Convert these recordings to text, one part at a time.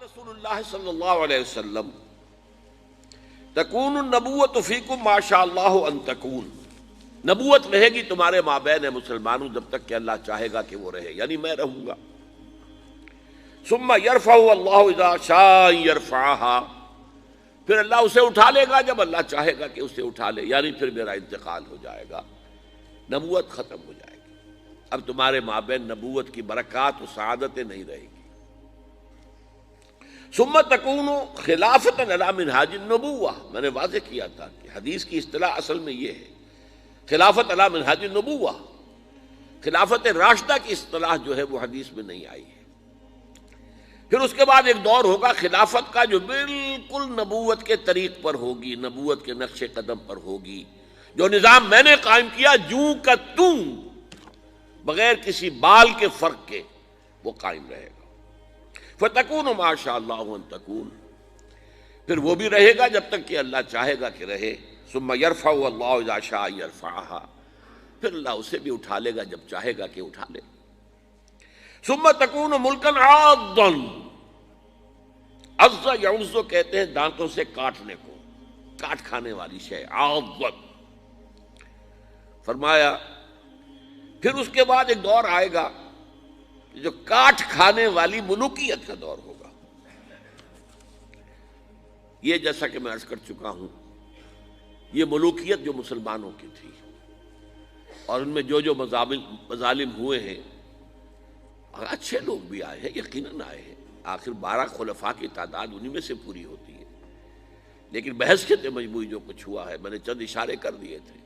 رسول اللہ صلی اللہ علیہ وسلم تکون النبوۃ فیکم ما شاء اللہ ان تکون، نبوت رہے گی تمہارے مابین مسلمانوں جب تک کہ اللہ چاہے گا کہ وہ رہے، یعنی میں رہوں گا۔ ثم یرفع اللہ اذا شاء یرفعها، پھر اللہ اسے اٹھا لے گا جب اللہ چاہے گا کہ اسے اٹھا لے، یعنی پھر میرا انتقال ہو جائے گا، نبوت ختم ہو جائے گی، اب تمہارے مابین نبوت کی برکات و سعادتیں نہیں رہے گی۔ ثم تکون خلافۃ علی منہاج النبوہ، میں نے واضح کیا تھا کہ حدیث کی اصطلاح اصل میں یہ ہے، خلافت علی منہاج النبوہ، خلافت راشدہ کی اصطلاح جو ہے وہ حدیث میں نہیں آئی ہے۔ پھر اس کے بعد ایک دور ہوگا خلافت کا جو بالکل نبوت کے طریق پر ہوگی، نبوت کے نقش قدم پر ہوگی، جو نظام میں نے قائم کیا جوں کا توں، بغیر کسی بال کے فرق کے وہ قائم رہے گا۔ فَتَكُونُ مَا شَاءَ اللَّهُ أَن تَكُونَ، پھر وہ بھی رہے گا جب تک کہ اللہ چاہے گا کہ رہے۔ ثُمَّ يَرْفَعُ اللَّهُ إِذَا شَاءَ يَرْفَعَهَا، پھر اللہ اسے بھی اٹھا لے گا جب چاہے گا کہ اٹھا لے۔ ثُمَّ تَكُونُ مُلْكًا عَاضًّا، عَضَّ يَعُضُّ کہتے ہیں دانتوں سے کاٹنے کو، کاٹ کھانے والی شے، عَاضًّا۔ فرمایا پھر اس کے بعد ایک دور آئے گا جو کاٹ کھانے والی ملوکیت کا دور ہوگا۔ یہ جیسا کہ میں عرض کر چکا ہوں، یہ ملوکیت جو مسلمانوں کی تھی اور ان میں جو مظالم ہوئے ہیں، اچھے لوگ بھی آئے ہیں، یقیناً آئے ہیں، آخر 12 خلفاء کی تعداد انہی میں سے پوری ہوتی ہے، لیکن بحثیت مجموعی جو کچھ ہوا ہے میں نے چند اشارے کر دیے تھے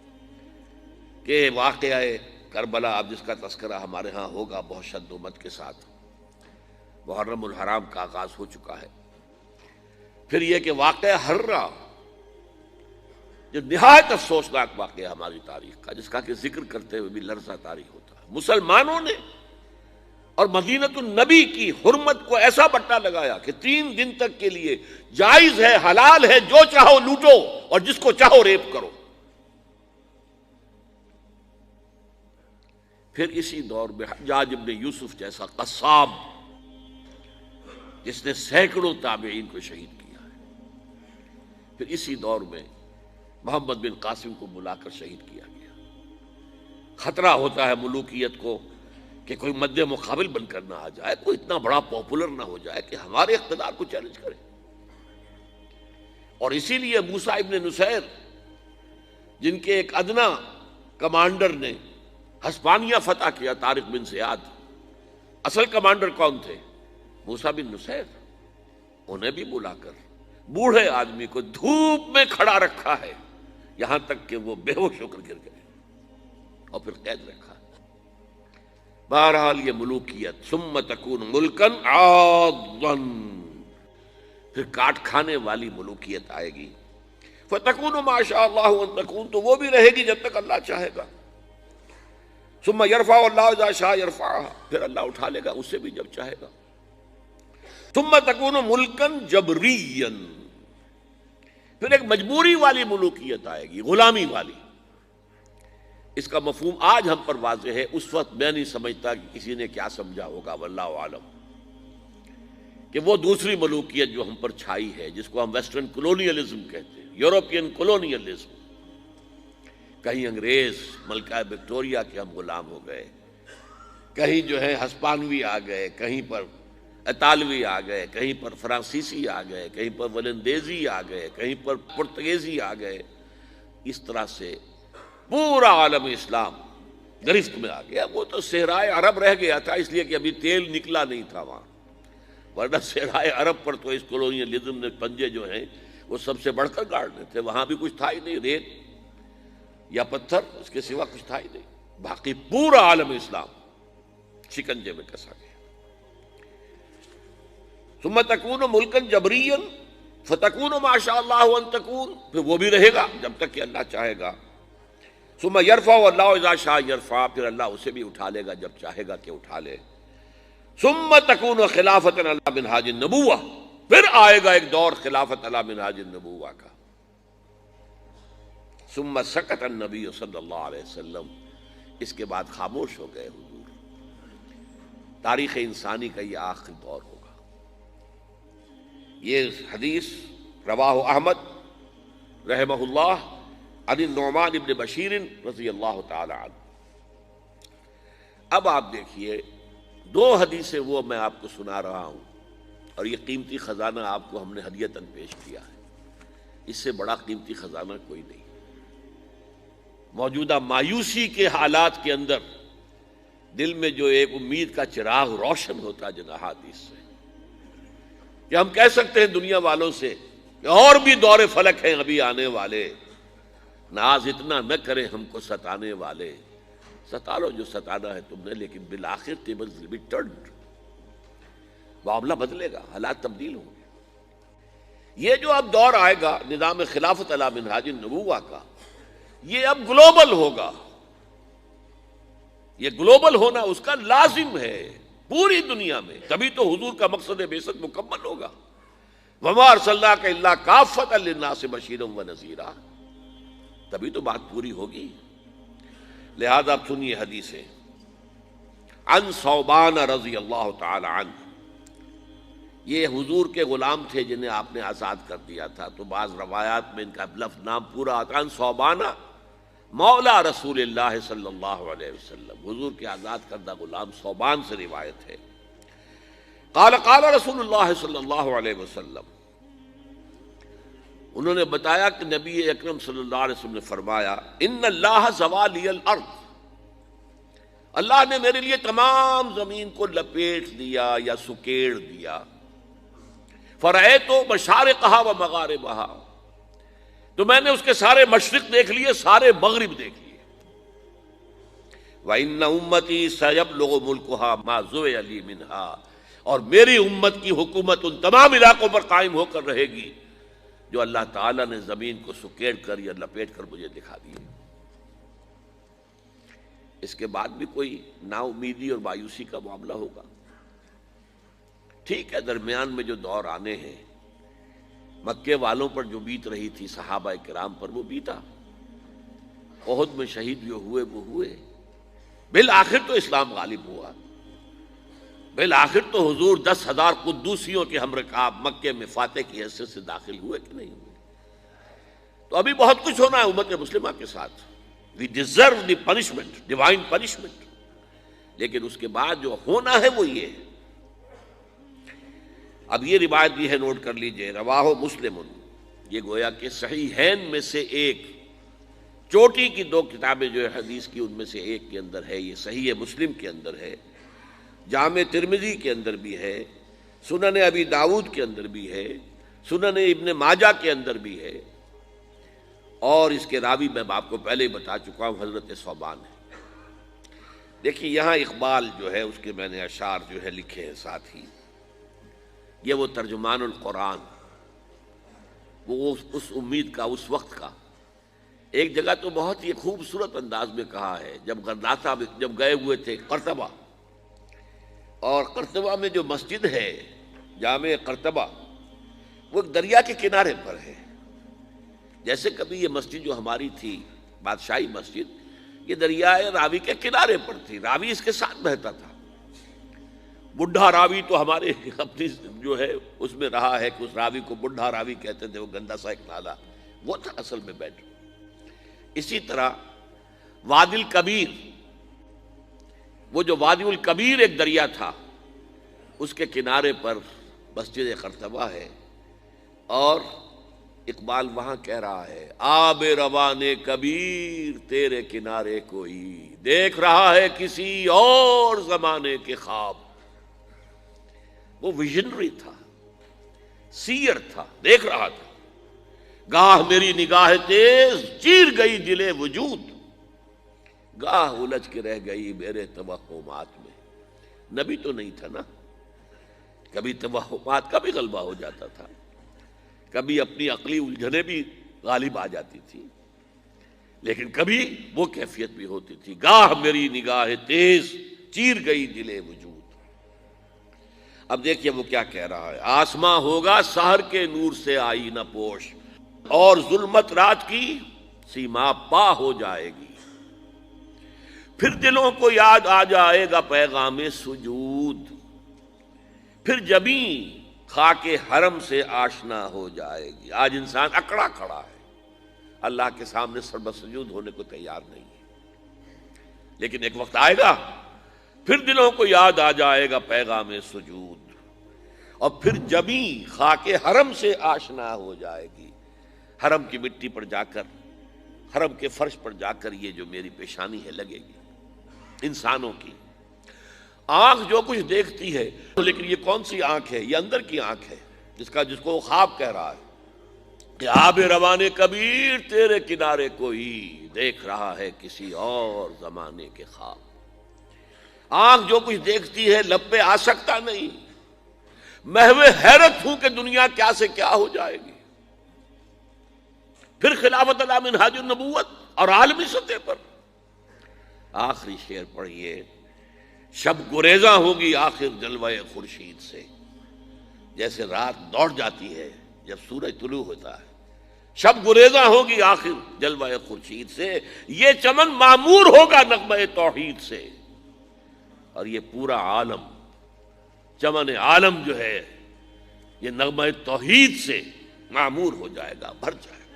کہ واقعہ کربلا اب جس کا تذکرہ ہمارے ہاں ہوگا بہت شدت کے ساتھ، محرم الحرام کا آغاز ہو چکا ہے۔ پھر یہ کہ واقعہ ہررا جو نہایت افسوسناک واقعہ ہماری تاریخ کا، جس کا کہ ذکر کرتے ہوئے بھی لرزہ طاری ہوتا ہے، مسلمانوں نے اور مدینۃ النبی کی حرمت کو ایسا بٹا لگایا کہ 3 دن تک کے لیے جائز ہے، حلال ہے، جو چاہو لوٹو اور جس کو چاہو ریپ کرو۔ پھر اسی دور میں حجاج ابن یوسف جیسا قصاب جس نے سینکڑوں تابعین کو شہید کیا ہے، پھر اسی دور میں محمد بن قاسم کو بلا کر شہید کیا گیا۔ خطرہ ہوتا ہے ملوکیت کو کہ کوئی مد مقابل بن کر نہ آ جائے، کوئی اتنا بڑا پاپولر نہ ہو جائے کہ ہمارے اقتدار کو چیلنج کرے۔ اور اسی لیے موسیٰ ابن نصیر جن کے ایک ادنا کمانڈر نے ہسپانیہ فتح کیا، طارق بن زیاد، اصل کمانڈر کون تھے؟ موسیٰ بن نصیر۔ انہیں بھی بلا کر بوڑھے آدمی کو دھوپ میں کھڑا رکھا ہے، یہاں تک کہ وہ بے ہوش ہو کر گر گئے اور پھر قید رکھا۔ بہرحال یہ ملوکیت، ثم تکون ملکن عاضًا، پھر کاٹ کھانے والی ملوکیت آئے گی۔ فتکون ما شاء اللہ ان تکون، تو وہ بھی رہے گی جب تک اللہ چاہے گا۔ ثم یرفع اللہ اذا شاء یرفعها، پھر اللہ اٹھا لے گا اسے بھی جب چاہے گا۔ ثم تکون ملکن جبریا، پھر ایک مجبوری والی ملوکیت آئے گی، غلامی والی۔ اس کا مفہوم آج ہم پر واضح ہے، اس وقت میں نہیں سمجھتا کہ کسی نے کیا سمجھا ہوگا، واللہ عالم، کہ وہ دوسری ملوکیت جو ہم پر چھائی ہے، جس کو ہم ویسٹرن کولونیلزم کہتے ہیں، یورپین کولونیلزم، کہیں انگریز ملکہ وکٹوریہ کے ہم غلام ہو گئے، کہیں جو ہے ہسپانوی آ گئے، کہیں پر اطالوی آ گئے، کہیں پر فرانسیسی آ گئے، کہیں پر ولندیزی آ گئے، کہیں پر پرتگیزی آ گئے، اس طرح سے پورا عالم اسلام گرفت میں آ گیا۔ وہ تو صحرائے عرب رہ گیا تھا اس لیے کہ ابھی تیل نکلا نہیں تھا وہاں، ورنہ صحرائے عرب پر تو اس کولونیلزم نے پنجے جو ہیں وہ سب سے بڑھ کر گاڑنے تھے، وہاں بھی کچھ تھا ہی نہیں، ریت یا پتھر، اس کے سوا کچھ تھا ہی نہیں، باقی پورا عالم اسلام شکنجے میں کسا گیا۔ ثم تکون ملکن جبریا فتکون ما شاء اللہ ان تکون، پھر وہ بھی رہے گا جب تک کہ اللہ چاہے گا۔ ثم یرفع اللہ اذا شاء یرفع، پھر اللہ اسے بھی اٹھا لے گا جب چاہے گا کہ اٹھا لے۔ ثم تکون خلافۃ علی منہاج النبوہ، پھر آئے گا ایک دور خلافت علی منہاج النبوہ کا۔ ثم سکت النبی صلی اللہ علیہ وسلم، اس کے بعد خاموش ہو گئے حضور۔ تاریخ انسانی کا یہ آخری دور ہوگا، یہ حدیث رواہ احمد رحمہ اللہ عن النعمان ابن بشیر رضی اللہ تعالی عنہ۔ اب آپ دیکھیے دو حدیثیں وہ میں آپ کو سنا رہا ہوں، اور یہ قیمتی خزانہ آپ کو ہم نے ہدیتاً پیش کیا ہے، اس سے بڑا قیمتی خزانہ کوئی نہیں۔ موجودہ مایوسی کے حالات کے اندر دل میں جو ایک امید کا چراغ روشن ہوتا جن احادیث سے، کہ ہم کہہ سکتے ہیں دنیا والوں سے کہ اور بھی دور فلک ہیں ابھی آنے والے، ناز اتنا نہ کریں ہم کو ستانے والے، ستا لو جو ستانا ہے تم نے، لیکن بالآخر tables will be turned، معاملہ بدلے گا، حالات تبدیل ہوں گے۔ یہ جو اب دور آئے گا نظام خلافت علی منہاج النبوہ کا، یہ اب گلوبل ہوگا، یہ گلوبل ہونا اس کا لازم ہے پوری دنیا میں، تبھی تو حضور کا مقصد بعثت مکمل ہوگا۔ وما ارسلناک الا کافۃ للناس بشیرا ونذیرا، تبھی تو بات پوری ہوگی۔ لہذا اب سنیے حدیثیں۔ عن ثوبان رضی اللہ تعالی عنہ، یہ حضور کے غلام تھے جنہیں آپ نے آزاد کر دیا تھا، تو بعض روایات میں ان کا لفظ نام پورا آتا ہے۔ عن ثوبان مولا رسول اللہ صلی اللہ علیہ وسلم، حضور کے آزاد کردہ غلام ثوبان سے روایت ہے۔ قال قال رسول اللہ صلی اللہ علیہ وسلم، انہوں نے بتایا کہ نبی اکرم صلی اللہ علیہ وسلم نے فرمایا، ان اللہ زوالی الارض، اللہ نے میرے لیے تمام زمین کو لپیٹ دیا یا سکیڑ دیا۔ فرأیت مشارقہا و مغاربہا، تو میں نے اس کے سارے مشرق دیکھ لیے، سارے مغرب دیکھ لیے۔ وَإِنَّ أُمَّتِي سَيَبْلُغُ مُلْكُهَا مَا زُوِيَ لِي مِنْهَا، اور میری امت کی حکومت ان تمام علاقوں پر قائم ہو کر رہے گی جو اللہ تعالیٰ نے زمین کو سکیڑ کر یا لپیٹ کر مجھے دکھا دیے۔ اس کے بعد بھی کوئی نا امیدی اور مایوسی کا معاملہ ہوگا؟ ٹھیک ہے، درمیان میں جو دور آنے ہیں، مکے والوں پر جو بیت رہی تھی صحابہ کرام پر وہ بیتا، احد میں شہید جو ہوئے وہ ہوئے، بالآخر تو اسلام غالب ہوا، بالآخر تو حضور 10,000 قدوسیوں کے ہم رکاب مکے میں فاتح کی حیثیت سے داخل ہوئے کہ نہیں ہوئے؟ تو ابھی بہت کچھ ہونا ہے امت مسلمہ کے ساتھ۔ We deserve the punishment, divine punishment، لیکن اس کے بعد جو ہونا ہے وہ یہ ہے۔ اب یہ روایت بھی ہے، نوٹ کر لیجئے، رواہ مسلم، یہ گویا کہ صحیحین میں سے ایک، چوٹی کی دو کتابیں جو ہے حدیث کی ان میں سے ایک کے اندر ہے، یہ صحیح مسلم کے اندر ہے، جامع ترمذی کے اندر بھی ہے، سنن ابی داؤد کے اندر بھی ہے، سنن ابن ماجہ کے اندر بھی ہے، اور اس کے راوی میں آپ کو پہلے ہی بتا چکا ہوں حضرت ثوبان ہے۔ دیکھیے یہاں اقبال جو ہے اس کے میں نے اشعار جو ہے لکھے ہیں ساتھ ہی، یہ وہ ترجمان القرآن، وہ اس امید کا، اس وقت کا، ایک جگہ تو بہت ہی خوبصورت انداز میں کہا ہے، جب گئے ہوئے تھے قرطبہ، اور قرطبہ میں جو مسجد ہے جامع قرطبہ، وہ ایک دریا کے کنارے پر ہے۔ جیسے کبھی یہ مسجد جو ہماری تھی بادشاہی مسجد، یہ دریائے راوی کے کنارے پر تھی، راوی اس کے ساتھ بہتا تھا۔ بڈھا راوی تو ہمارے اپنی جو ہے اس میں رہا ہے کہ اس راوی کو بڈھا راوی کہتے تھے، وہ گندا سا ایک نالا، وہ تھا اصل میں بیٹھ۔ اسی طرح وادی الکبیر، وہ جو وادی الکبیر ایک دریا تھا، اس کے کنارے پر مسجد قرطبہ ہے، اور اقبال وہاں کہہ رہا ہے، آب روان کبیر تیرے کنارے کوئی دیکھ رہا ہے کسی اور زمانے کے خواب۔ وہ ویژنری تھا، سیر تھا، دیکھ رہا تھا۔ گاہ میری نگاہ تیز چیر گئی دل وجود، گاہ الجھ کے رہ گئی میرے توہمات میں۔ نبی تو نہیں تھا نا، کبھی توہمات کا بھی غلبہ ہو جاتا تھا، کبھی اپنی عقلی الجھنیں بھی غالب آ جاتی تھی، لیکن کبھی وہ کیفیت بھی ہوتی تھی، گاہ میری نگاہ تیز چیر گئی دل وجود۔ اب دیکھیے وہ کیا کہہ رہا ہے، آسماں ہوگا سحر کے نور سے آئینہ پوش، اور ظلمت رات کی سیما پا ہو جائے گی، پھر دلوں کو یاد آ جائے گا پیغام سجود، پھر جبیں خاک حرم سے آشنا ہو جائے گی۔ آج انسان اکڑا کھڑا ہے، اللہ کے سامنے سر بسجود ہونے کو تیار نہیں ہے، لیکن ایک وقت آئے گا پھر دلوں کو یاد آ جائے گا پیغام سجود، اور پھر جبیں خاک حرم سے آشنا ہو جائے گی، حرم کی مٹی پر جا کر، حرم کے فرش پر جا کر یہ جو میری پیشانی ہے لگے گی۔ انسانوں کی آنکھ جو کچھ دیکھتی ہے، لیکن یہ کون سی آنکھ ہے؟ یہ اندر کی آنکھ ہے، جس کو وہ خواب کہہ رہا ہے کہ آب روان کبیر تیرے کنارے کوئی دیکھ رہا ہے کسی اور زمانے کے خواب۔ آنکھ جو کچھ دیکھتی ہے لب پہ آ سکتا نہیں، محو حیرت ہوں کہ دنیا کیا سے کیا ہو جائے گی۔ پھر خلافت علی منہاج النبوت اور عالمی سطح پر آخری شعر پڑھیے، شب گریزاں ہوگی آخر جلوہ خورشید سے، جیسے رات دوڑ جاتی ہے جب سورج طلوع ہوتا ہے، شب گریزاں ہوگی آخر جلوہ خورشید سے، یہ چمن معمور ہوگا نغمہ توحید سے، اور یہ پورا عالم، چمن عالم جو ہے یہ نغمہ توحید سے معمور ہو جائے گا، بھر جائے گا۔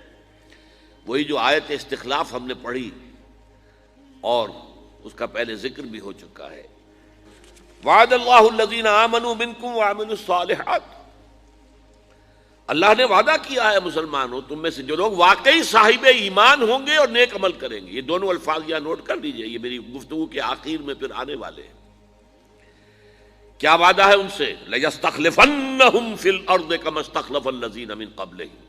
وہی جو آیت استخلاف ہم نے پڑھی اور اس کا پہلے ذکر بھی ہو چکا ہے، وعد اللہ الذین آمنوا منکم وعملوا الصالحات، اللہ نے وعدہ کیا ہے مسلمانوں تم میں سے جو لوگ واقعی صاحب ایمان ہوں گے اور نیک عمل کریں گے۔ یہ دونوں الفاظ یہاں نوٹ کر لیجئے، یہ میری گفتگو کے آخر میں پھر آنے والے ہیں۔ کیا وعدہ ہے ان سے؟ لَيَسْتَخْلِفَنَّهُمْ فِي الْأَرْضِ كَمَا اسْتَخْلَفَ الَّذِينَ مِن قَبْلِهِمْ،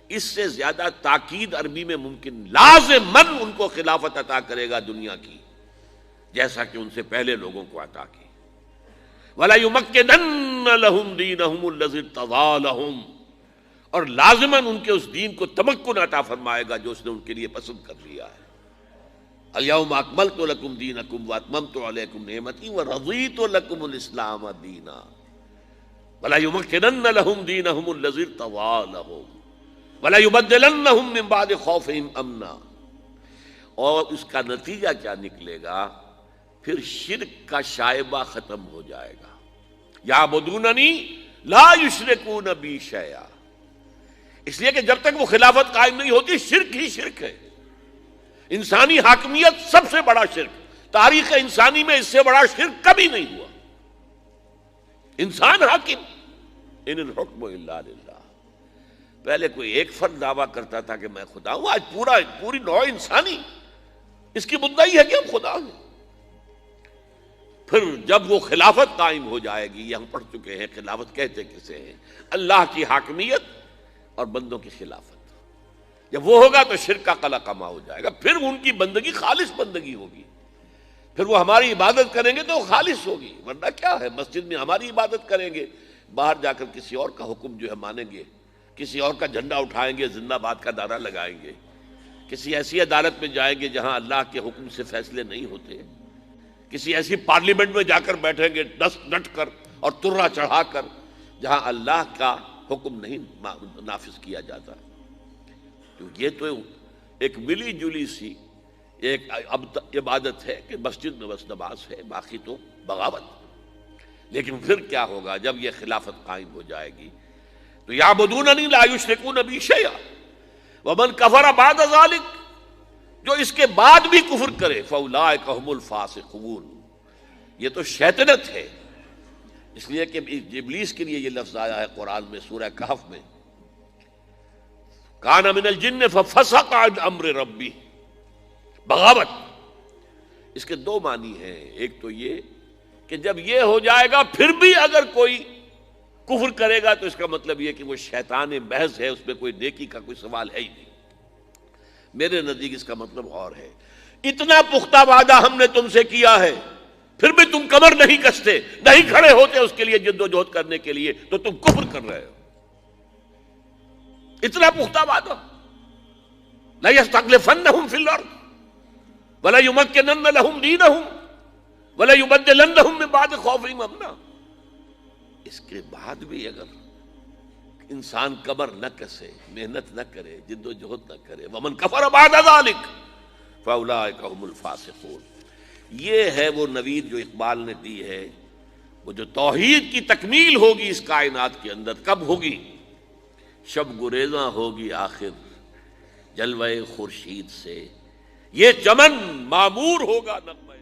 اس سے زیادہ تاکید عربی میں ممکن، لازماً ان کو خلافت عطا کرے گا دنیا کی، جیسا کہ ان سے پہلے لوگوں کو عطا کی۔ وَلَيُمَكِّنَنَّ لَهُمْ دِينَهُمُ الَّذِي ارْتَضَىٰ لَهُمْ، اور لازماً ان کے اس دین کو تمکن عطا فرمائے گا جو اس نے ان کے لیے پسند کر لیا ہے۔ اليوم اکملت لکم دینکم واتممت علیکم نعمتی ورضیت لکم الاسلام دینا وَلَيُمَكِّنَنَّ لَهُمْ دِينَهُمُ الَّذِي ارْتَضَىٰ لَهُمْ وَلَيُبَدِّلَنَّهُمْ مِن بَعْدِ خَوْفِهِمْ أَمْنًا، اور اس کا نتیجہ کیا نکلے گا؟ پھر شرک کا شائبہ ختم ہو جائے گا۔ یعبدوننی لا یشرکون بی شیئا، اس لیے کہ جب تک وہ خلافت قائم نہیں ہوتی شرک ہی شرک ہے، انسانی حاکمیت سب سے بڑا شرک، تاریخ انسانی میں اس سے بڑا شرک کبھی نہیں ہوا۔ انسان حاکم، ان الحکم الا للہ۔ پہلے کوئی ایک فرد دعویٰ کرتا تھا کہ میں خدا ہوں، آج پوری نوع انسانی اس کی مدعی ہے کہ ہم خدا ہیں۔ پھر جب وہ خلافت قائم ہو جائے گی، یہ ہم پڑھ چکے ہیں خلافت کہتے کسے ہیں، اللہ کی حاکمیت اور بندوں کی خلافت، جب وہ ہوگا تو شرک کا قلع کما ہو جائے گا، پھر ان کی بندگی خالص بندگی ہوگی، پھر وہ ہماری عبادت کریں گے تو وہ خالص ہوگی، ورنہ کیا ہے مسجد میں ہماری عبادت کریں گے، باہر جا کر کسی اور کا حکم جو ہے مانیں گے، کسی اور کا جھنڈا اٹھائیں گے، زندہ باد کا نعرہ لگائیں گے، کسی ایسی عدالت میں جائیں گے جہاں اللہ کے حکم سے فیصلے نہیں ہوتے، کسی ایسی پارلیمنٹ میں جا کر بیٹھیں گے ڈٹ کر اور ترا چڑھا کر جہاں اللہ کا حکم نہیں نافذ کیا جاتا۔ تو یہ تو ایک ملی جلی سی ایک عبادت ہے کہ مسجد میں بس نماز ہے، باقی تو بغاوت۔ لیکن پھر کیا ہوگا جب یہ خلافت قائم ہو جائے گی؟ تو یعبدوننی لا یشرکون بی شیئا ومن کفر بعد ذلک، جو اس کے بعد بھی کفر کرے فاولئک هم الفاسقون، یہ تو شیطنت ہے۔ اس لیے کہ ابلیس کے لیے یہ لفظ آیا ہے قرآن میں سورہ کہف میں، کان من الجن ففسق عن امر ربی، بغاوت۔ اس کے دو معنی ہیں، ایک تو یہ کہ جب یہ ہو جائے گا پھر بھی اگر کوئی کفر کرے گا تو اس کا مطلب یہ کہ وہ شیطان محض ہے، اس میں کوئی نیکی کا کوئی سوال ہے ہی نہیں۔ میرے نزدیک اس کا مطلب اور ہے، اتنا پختہ وعدہ ہم نے تم سے کیا ہے پھر بھی تم کمر نہیں کستے، نہیں کھڑے ہوتے اس کے لیے جد و جہد کرنے کے لیے، تو تم کفر کر رہے ہو۔ اتنا پختہ وعدہ، لَيَسْتَخْلِفَنَّهُمْ فِي الْأَرْضِ وَلَيُمَكِّنَنَّ لَهُمْ دِينَهُمْ وَلَيُبَدِّلَنَّهُمْ مِن بَعْدِ خَوْفِهِمْ أَمْنًا۔ اس کے بعد بھی اگر انسان کمر نہ کسے، محنت نہ کرے، جد و جہد نہ کرے، وَمَنْ كَفَرَ بَعْدَ ذَلِكَ فَأُولَئِكَ هُمُ الْفَاسِقُونَ، یہ ہے وہ نوید جو اقبال نے دی ہے وہ جو توحید کی تکمیل ہوگی اس کائنات کے اندر کب ہوگی؟ شب گریزاں ہوگی آخر جلوہ خورشید سے، یہ چمن معمور ہوگا نغمہ